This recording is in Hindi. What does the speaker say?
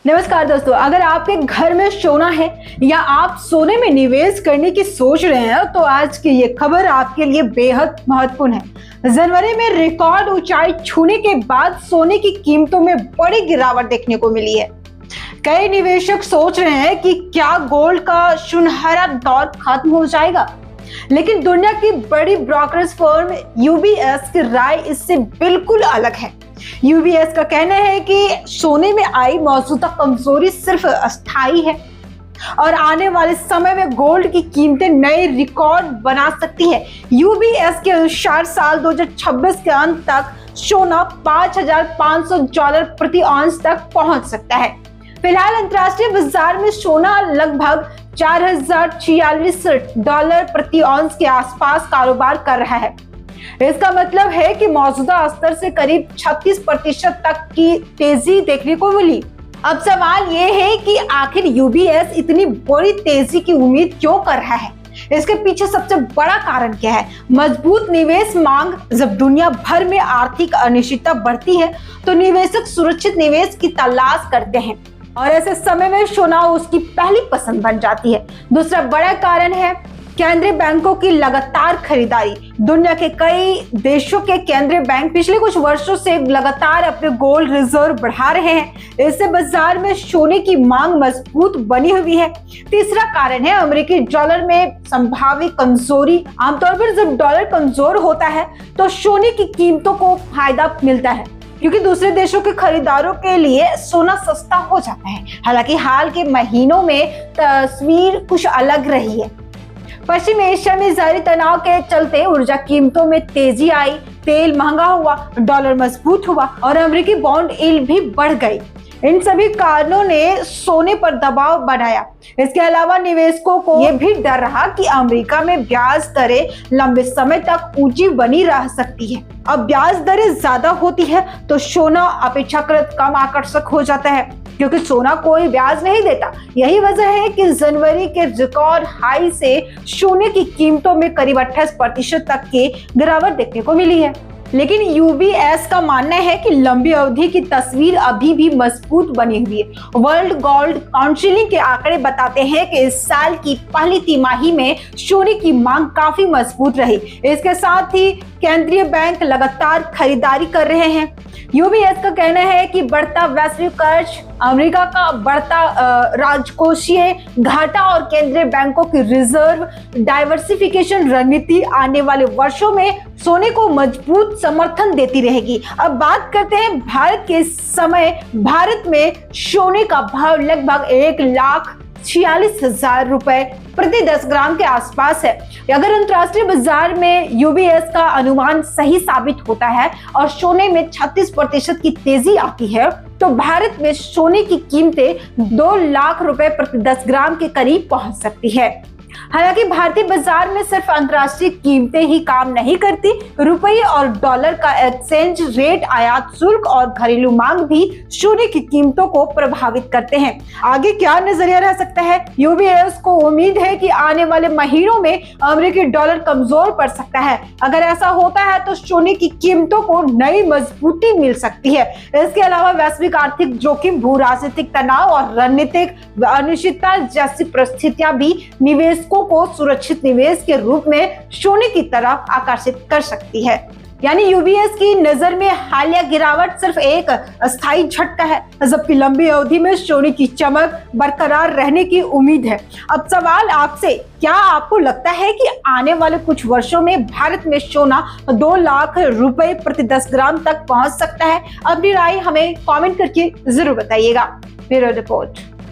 नमस्कार दोस्तों, अगर आपके घर में सोना है या आप सोने में निवेश करने की सोच रहे हैं तो आज की ये खबर आपके लिए बेहद महत्वपूर्ण है। जनवरी में रिकॉर्ड ऊंचाई छूने के बाद सोने की कीमतों में बड़ी गिरावट देखने को मिली है। कई निवेशक सोच रहे हैं कि क्या गोल्ड का सुनहरा दौर खत्म हो जाएगा, लेकिन दुनिया की बड़ी ब्रोकरेज फर्म यूबीएस की राय इससे बिल्कुल अलग है। यूबीएस का कहना है कि सोने में आई मौजूदा कमजोरी सिर्फ अस्थायी है और आने वाले समय में गोल्ड की कीमतें नए रिकॉर्ड बना सकती है। यूबीएस के अनुसार साल 2026 के अंत तक सोना $5,500 प्रति औंस तक पहुंच सकता है। फिलहाल अंतर्राष्ट्रीय बाजार में सोना लगभग $4,046 प्रति औंस के आसपास कारोबार कर रहा है। इसका मतलब है कि मौजूदा स्तर से करीब 36% तक की तेजी देखने को मिली। अब सवाल ये है कि आखिर यूबीएस इतनी बड़ी तेजी की उम्मीद क्यों कर रहा है? इसके पीछे सबसे बड़ा कारण क्या है? मजबूत निवेश मांग। जब दुनिया भर में आर्थिक अनिश्चितता बढ़ती है तो निवेशक सुरक्षित निवेश की तलाश करते हैं और ऐसे समय में सोना उसकी पहली पसंद बन जाती है। दूसरा बड़ा कारण है केंद्रीय बैंकों की लगातार खरीदारी। दुनिया के कई देशों के केंद्रीय बैंक पिछले कुछ वर्षों से लगातार अपने गोल्ड रिजर्व बढ़ा रहे हैं। इससे बाजार में सोने की मांग मजबूत बनी हुई है। तीसरा कारण है अमेरिकी डॉलर में संभावित कमजोरी। आमतौर पर जब डॉलर कमजोर होता है तो सोने की कीमतों को फायदा मिलता है, क्योंकि दूसरे देशों के खरीदारों के लिए सोना सस्ता हो जाता है। हालांकि हाल के महीनों में तस्वीर कुछ अलग रही है। पश्चिम एशिया में जारी तनाव के चलते ऊर्जा कीमतों में तेजी आई, तेल महंगा हुआ, डॉलर मजबूत हुआ और अमेरिकी बॉन्ड यील्ड भी बढ़ गई। इन सभी कारणों ने सोने पर दबाव बनाया। इसके अलावा निवेशकों को यह भी डर रहा कि अमेरिका में ब्याज दरें लंबे समय तक ऊंची बनी रह सकती है। अब ब्याज दरें ज्यादा होती है तो सोना अपेक्षाकृत कम आकर्षक हो जाता है, क्योंकि सोना कोई ब्याज नहीं देता। यही वजह है कि जनवरी के रिकॉर्ड हाई से सोने की कीमतों में करीब 28% तक की गिरावट देखने को मिली है। लेकिन यूबीएस का मानना है कि लंबी अवधि की तस्वीर अभी भी मजबूत बनी हुई है। वर्ल्ड गोल्ड काउंसिल के आंकड़े बताते हैं कि इस साल की पहली तिमाही में सोने की मांग काफी मजबूत रही। इसके साथ ही केंद्रीय बैंक लगातार खरीदारी कर रहे हैं। यूबीएस का कहना है कि बढ़ता वैश्विक कर्ज, अमेरिका का बढ़ता राजकोषीय घाटा और केंद्रीय बैंकों की रिजर्व डाइवर्सिफिकेशन रणनीति आने वाले वर्षों में सोने को मजबूत समर्थन देती रहेगी। अब बात करते हैं भारत के समय। भारत में सोने का भाव लगभग 1,46,000 रुपए प्रति 10 ग्राम के आसपास है। अगर अंतर्राष्ट्रीय बाजार में यूबीएस का अनुमान सही साबित होता है और सोने में 36% की तेजी आती है तो भारत में सोने की कीमतें 2 लाख रुपए प्रति 10 ग्राम के करीब पहुंच सकती है। हालांकि भारतीय बाजार में सिर्फ अंतर्राष्ट्रीय कीमतें ही काम नहीं करती, रुपये और डॉलर का एक्सचेंज रेट, आयात शुल्क और घरेलू मांग भी सोने की कीमतों को प्रभावित करते हैं। आगे क्या नजरिया रह सकता है? यूबीएस को उम्मीद है कि आने वाले महीनों में अमेरिकी डॉलर कमजोर पड़ सकता है। अगर ऐसा होता है तो सोने की कीमतों को नई मजबूती मिल सकती है। इसके अलावा वैश्विक आर्थिक जोखिम, भू राजनीतिक तनाव और रणनीतिक अनिश्चितता जैसी परिस्थितियां भी निवेशकों को सुरक्षित निवेश के रूप में सोने की तरफ आकर्षित कर सकती है। यानी यूबीएस की नजर में हालिया गिरावट सिर्फ एक अस्थायी झटका है, जबकि लंबी अवधि में सोने की चमक बरकरार रहने की उम्मीद है। अब सवाल आपसे, क्या आपको लगता है कि आने वाले कुछ वर्षों में भारत में सोना 2 लाख रुपए प्रति 10 ग्राम तक पहुंच सकता है? अपनी राय हमें कमेंट करके जरूर बताइएगा। Bureau report.